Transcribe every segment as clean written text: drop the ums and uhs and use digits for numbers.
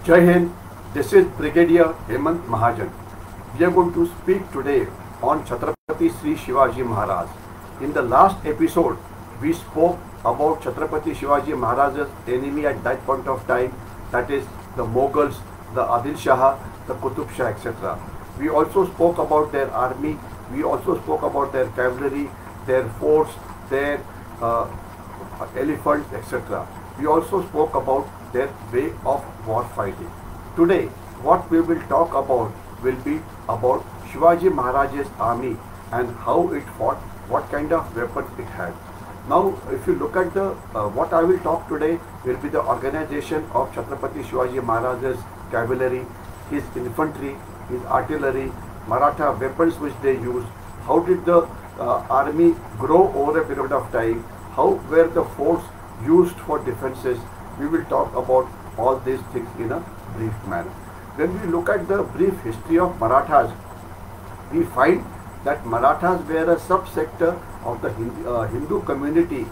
Jai Hind, this is Brigadier Hemant Mahajan. We are going to speak today on Chhatrapati Sri Shivaji Maharaj. In the last episode, we spoke about Chhatrapati Shivaji Maharaj's enemy at that point of time, that is the Mughals, the Adilshah, the Qutub Shah, etc. We also spoke about their army, we also spoke about their cavalry, their forts, their elephants, etc. We also spoke about their way of war fighting. Today, what we will talk about will be about Shivaji Maharaj's army and how it fought, what kind of weapons it had. Now, if you look at the what I will talk today will be the organization of Chhatrapati Shivaji Maharaj's cavalry, his infantry, his artillery, Maratha weapons which they used, how did the army grow over a period of time, how were the forts used for defenses. We will talk about all these things in a brief manner. When we look at the brief history of Marathas, we find that Marathas were a subsector of the Hindu community,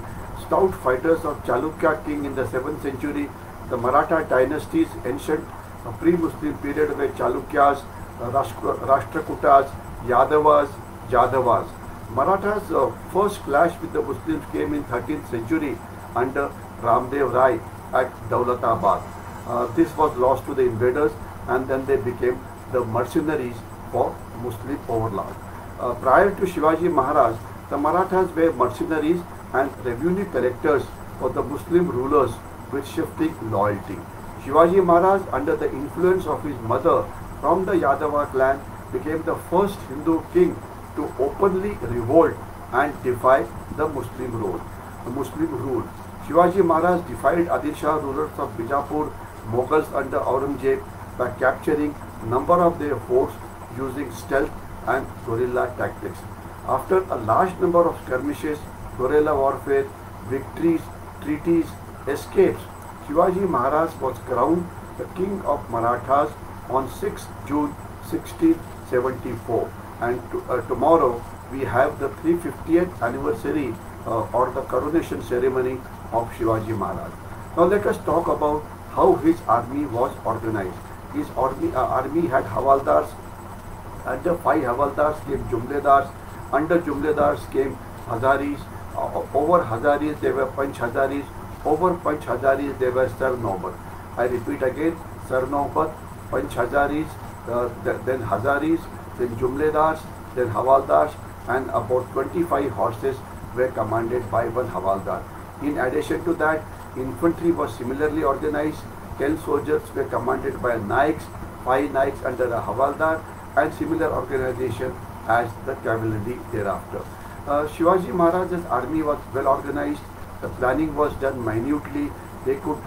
stout fighters of Chalukya king in the 7th century, the Maratha dynasties, ancient pre-Muslim period where Chalukyas, Rashtrakutas, Yadavas, Jadhavs. Marathas first clash with the Muslims came in 13th century under Ramdev Rai at Daulatabad. This was lost to the invaders and then they became the mercenaries for Muslim overlords. Prior to Shivaji Maharaj, the Marathas were mercenaries and revenue collectors for the Muslim rulers with shifting loyalty. Shivaji Maharaj, under the influence of his mother from the Yadava clan, became the first Hindu king to openly revolt and defy the Muslim rule. Shivaji Maharaj defied Adilshah rulers of Bijapur, Mughals under Auranzeb by capturing number of their forts using stealth and guerrilla tactics. After a large number of skirmishes, guerrilla warfare, victories, treaties, escapes, Shivaji Maharaj was crowned the king of Marathas on 6 June 1674. And tomorrow we have the 350th anniversary or the coronation ceremony of Shivaji Maharaj. Now let us talk about how his army was organized. His army had Havaldars. Under 5 Havaldars came Jumledars. Under Jumledars came Hazaris. Over Hazaris there were Panch Hazaris. Over Panch Hazaris there were Sarnobat. I repeat again, Sarnobat, Panch Hazaris, then Hazaris, then Jumledars, then Havaldars, and about 25 horses were commanded by one Havaldar. In addition to that, infantry was similarly organized. 10 soldiers were commanded by Naiks, 5 Naiks under a Havaldar, and similar organization as the cavalry thereafter. Shivaji Maharaj's army was well organized. The planning was done minutely. They could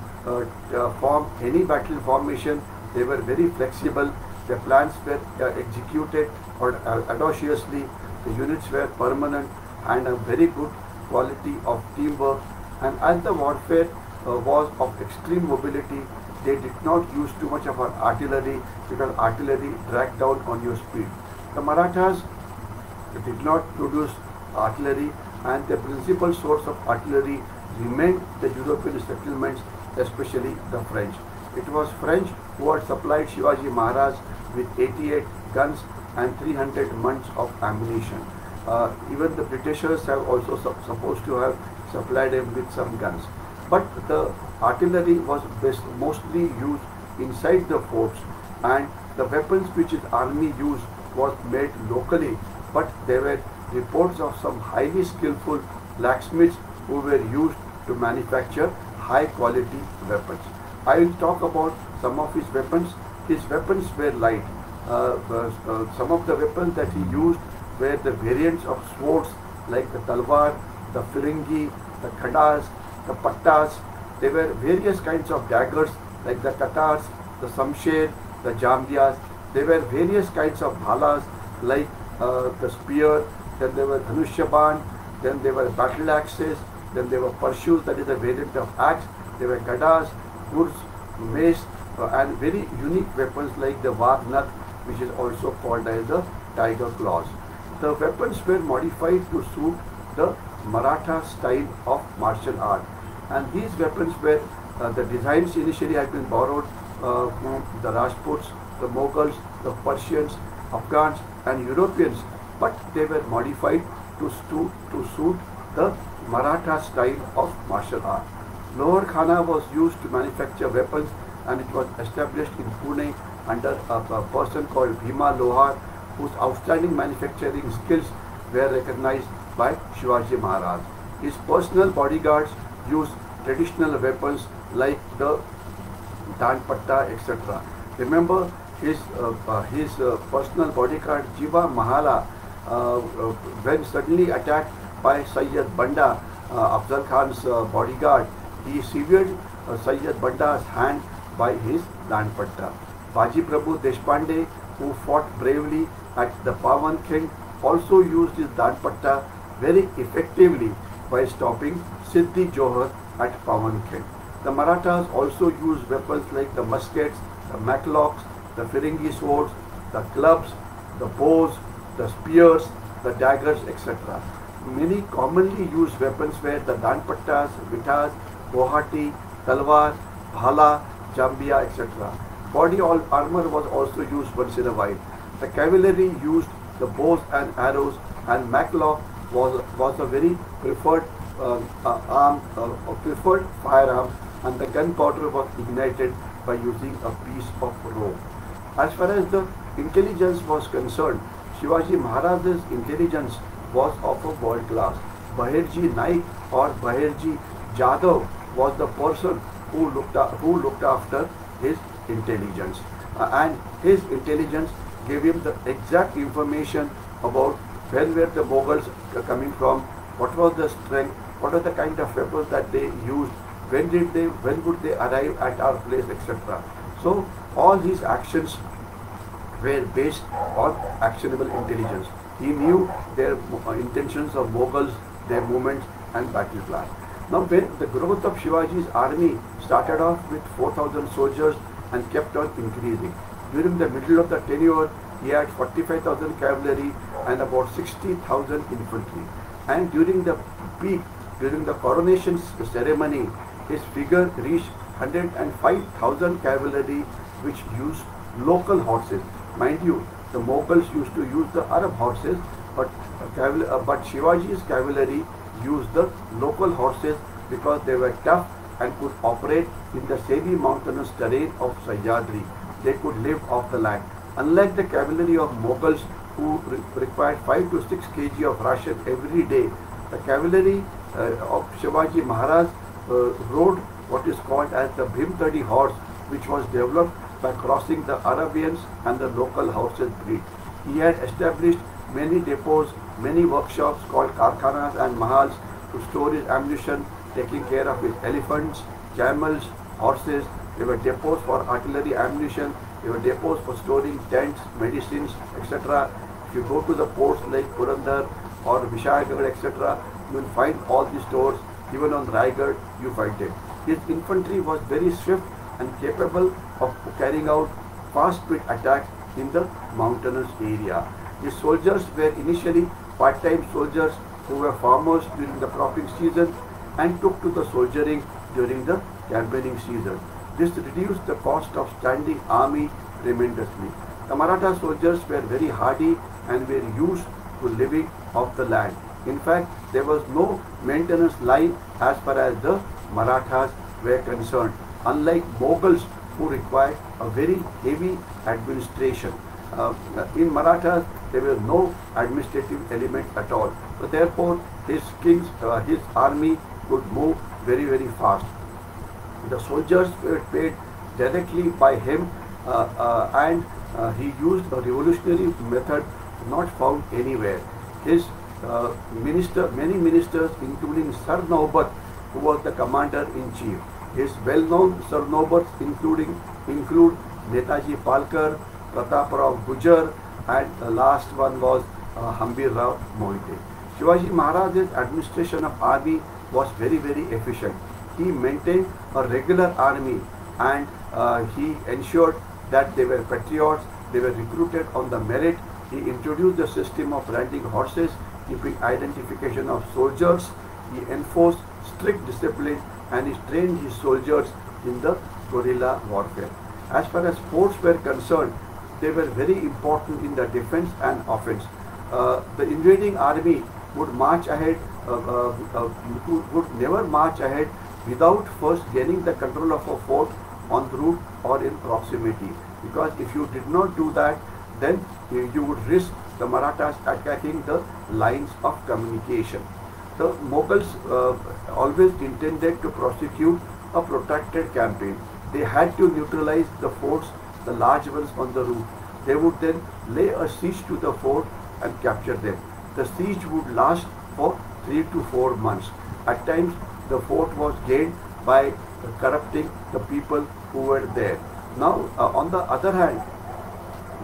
form any battle formation. They were very flexible. Their plans were executed audaciously. The units were permanent and a very good quality of teamwork. And as the warfare was of extreme mobility, they did not use too much of artillery because artillery dragged down on your speed. The Marathas did not produce artillery, and the principal source of artillery remained the European settlements, especially the French. It was French who had supplied Shivaji Maharaj with 88 guns and 300 months of ammunition. Even the Britishers have also supposed to have supplied him with some guns. But the artillery was mostly used inside the forts, and the weapons which his army used was made locally, but there were reports of some highly skillful blacksmiths who were used to manufacture high quality weapons. I will talk about some of his weapons. His weapons were light. Some of the weapons that he used were the variants of swords like the talwar, the firingi, the khadas, the pattas. There were various kinds of daggers like the katars, the samsher, the jamdias. There were various kinds of bhalas like the spear. Then there were dhanushyaban. Then there were battle axes. Then there were parshus, that is a variant of axe. There were gadas, gurs, mace, and very unique weapons like the Vagnath, which is also called as the tiger claws. The weapons were modified to suit the Maratha style of martial art, and these weapons were the designs initially had been borrowed the Rajputs, the Mughals, the Persians, Afghans and Europeans, but they were modified to suit the Maratha style of martial art. Lower Khana was used to manufacture weapons, and it was established in Pune under a person called Bhima Lohar, whose outstanding manufacturing skills were recognized by Shivaji Maharaj. His personal bodyguards used traditional weapons like the Danpatta, etc. Remember his personal bodyguard Jiva Mahala, when suddenly attacked by Sayyid Banda, Afzal Khan's bodyguard, he severed Sayyid Banda's hand by his Danpatta. Baji Prabhu Deshpande, who fought bravely at the Pawan Khand, also used his Danpatta very effectively by stopping Siddhi Johar at Pawan Khand. The Marathas also used weapons like the muskets, the matchlocks, the Firangi swords, the clubs, the bows, the spears, the daggers, etc. Many commonly used weapons were the Danpattas, Vitas, Bohati, Talwar, Bhala, Jambia, etc. Body armor was also used once in a while. The cavalry used the bows and arrows, and matchlock was a very preferred preferred firearm, and the gunpowder was ignited by using a piece of rope. As far as the intelligence was concerned, Shivaji Maharaj's intelligence was of a world class. Bahirji Naik or Bahirji Jadhav was the person who looked after his intelligence, and his intelligence gave him the exact information about when were the Mughals coming from, what was the strength, what was the kind of weapons that they used, when would they arrive at our place, etc. So all these actions were based on actionable intelligence. He knew their intentions of Mughals, their movements and battle plan. Now when the growth of Shivaji's army started off with 4,000 soldiers and kept on increasing. During the middle of the tenure, he had 45,000 cavalry and about 60,000 infantry. And during the peak, during the coronation ceremony, his figure reached 105,000 cavalry, which used local horses. Mind you, the Mughals used to use the Arab horses, but Shivaji's cavalry used the local horses because they were tough and could operate in the semi-mountainous terrain of Sahyadri. They could live off the land. Unlike the cavalry of Mughals, who required 5 to 6 kg of ration every day, the cavalry of Shivaji Maharaj rode what is called as the Bhimtadi horse, which was developed by crossing the Arabians and the local horses breed. He had established many depots, many workshops called Karkhanas and Mahals to store his ammunition, taking care of his elephants, camels, horses. There were depots for artillery ammunition, there were depots for storing tents, medicines, etc. If you go to the ports like Purandar or Vishagarh, etc., you will find all these stores. Even on Raigad, you find them. His infantry was very swift and capable of carrying out fast-speed attacks in the mountainous area. His soldiers were initially part-time soldiers who were farmers during the cropping season and took to the soldiering during the campaigning season. This reduced the cost of standing army tremendously. The Maratha soldiers were very hardy and were used to living off the land. In fact, there was no maintenance line as far as the Marathas were concerned, unlike Mughals who required a very heavy administration. In Marathas, there was no administrative element at all. So therefore, his army could move very, very fast. The soldiers were paid directly by him, and he used a revolutionary method not found anywhere. His many ministers, including Sar Naubat, who was the commander-in-chief. His well-known Sar Naubats include Netaji Palkar, Prataprao Gujar, and the last one was Hambir Rao Mohite. Shivaji Maharaj's administration of army was very, very efficient. He maintained a regular army, and he ensured that they were patriots, they were recruited on the merit. He introduced the system of riding horses, keeping identification of soldiers. He enforced strict discipline, and he trained his soldiers in the guerrilla warfare. As far as forts were concerned, they were very important in the defense and offense. The invading army would march ahead, would never march ahead without first gaining the control of a fort on the route or in proximity. Because if you did not do that, then you would risk the Marathas attacking the lines of communication. The Mughals always intended to prosecute a protracted campaign. They had to neutralize the forts, the large ones on the route. They would then lay a siege to the fort and capture them. The siege would last for 3 to 4 months. At times, the fort was gained by corrupting the people who were there. Now, on the other hand,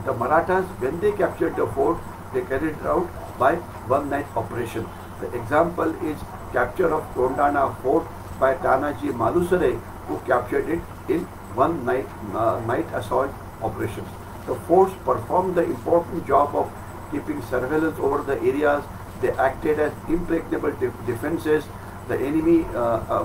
the Marathas, when they captured the fort, they carried it out by one-night operation. The example is capture of Tondana fort by Tanaji Malusare, who captured it in one night assault operations. The forts performed the important job of keeping surveillance over the areas. They acted as impregnable defenses. The enemy,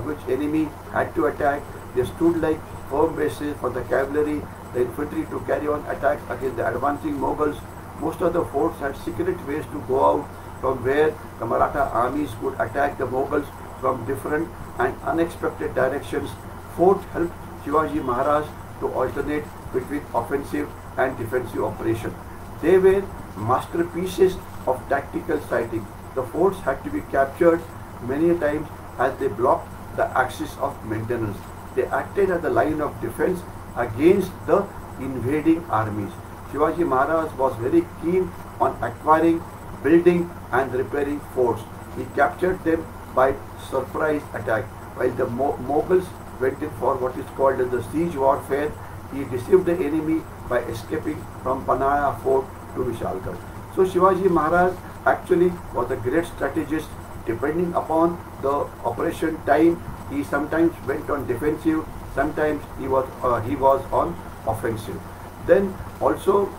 which enemy had to attack, they stood like firm bases for the cavalry, the infantry to carry on attacks against the advancing Mughals. Most of the forts had secret ways to go out from where the Maratha armies could attack the Mughals from different and unexpected directions. Fort helped Shivaji Maharaj to alternate between offensive and defensive operations. They were masterpieces of tactical sighting. The forts had to be captured many times as they blocked the axis of maintenance. They acted as the line of defense against the invading armies. Shivaji Maharaj was very keen on acquiring, building and repairing forts. He captured them by surprise attack. While the Mughals went in for what is called as the siege warfare, he deceived the enemy by escaping from Panaya fort to Vishalgarh. So Shivaji Maharaj actually was a great strategist. Depending upon the operation time, he sometimes went on defensive, sometimes he was on offensive. Then also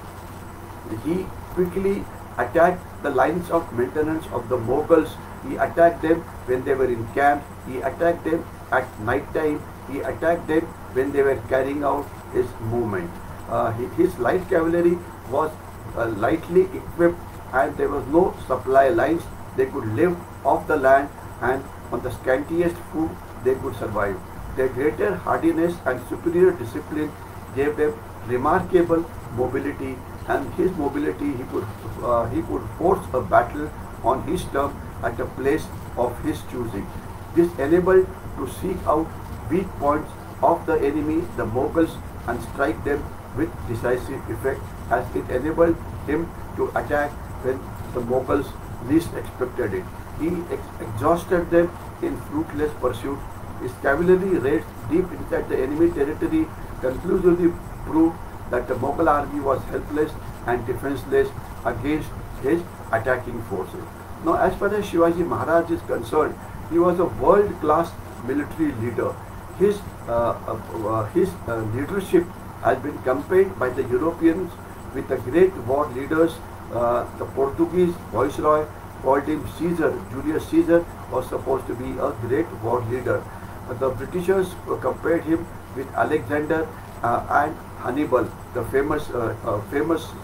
he quickly attacked the lines of maintenance of the Mughals. He attacked them when they were in camp. He attacked them at night time. He attacked them when they were carrying out his movement. His light cavalry was lightly equipped and there was no supply lines. They could live off the land and on the scantiest food they could survive. Their greater hardiness and superior discipline gave them remarkable mobility, and his mobility he could force a battle on his term at a place of his choosing. This enabled to seek out weak points of the enemy, the Mughals, and strike them with decisive effect, as it enabled him to attack when the Mughals least expected it. He exhausted them in fruitless pursuit. His cavalry raids deep inside the enemy territory conclusively proved that the Mughal army was helpless and defenseless against his attacking forces. Now, as far as Shivaji Maharaj is concerned, he was a world-class military leader. His leadership has been compared by the Europeans with the great war leaders. The Portuguese viceroy called him Caesar. Julius Caesar was supposed to be a great war leader. The Britishers compared him with Alexander and Hannibal, the famous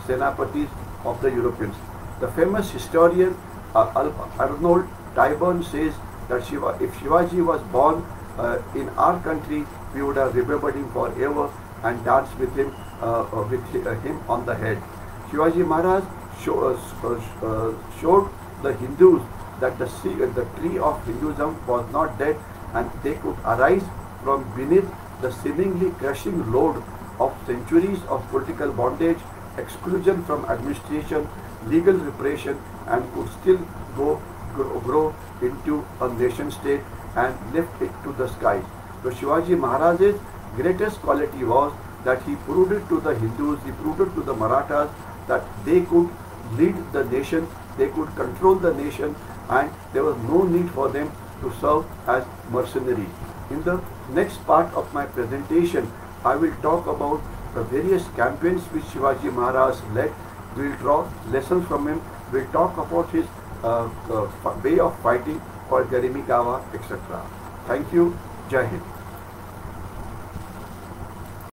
senapatis of the Europeans. The famous historian Arnold Tyburn says that if Shivaji was born in our country, we would have remembered him forever and danced with him on the head. Shivaji Maharaj showed the Hindus that the tree of Hinduism was not dead, and they could arise from beneath the seemingly crushing load of centuries of political bondage, exclusion from administration, legal repression, and could still grow into a nation state and lift it to the skies. So Shivaji Maharaj's greatest quality was that he proved it to the Hindus, he proved it to the Marathas that they could lead the nation, they could control the nation, and there was no need for them to serve as mercenaries. In the next part of my presentation, I will talk about the various campaigns which Shivaji Maharaj led. We will draw lessons from him. We will talk about his way of fighting called Garimi Kawa, etc. Thank you. Jai Hind.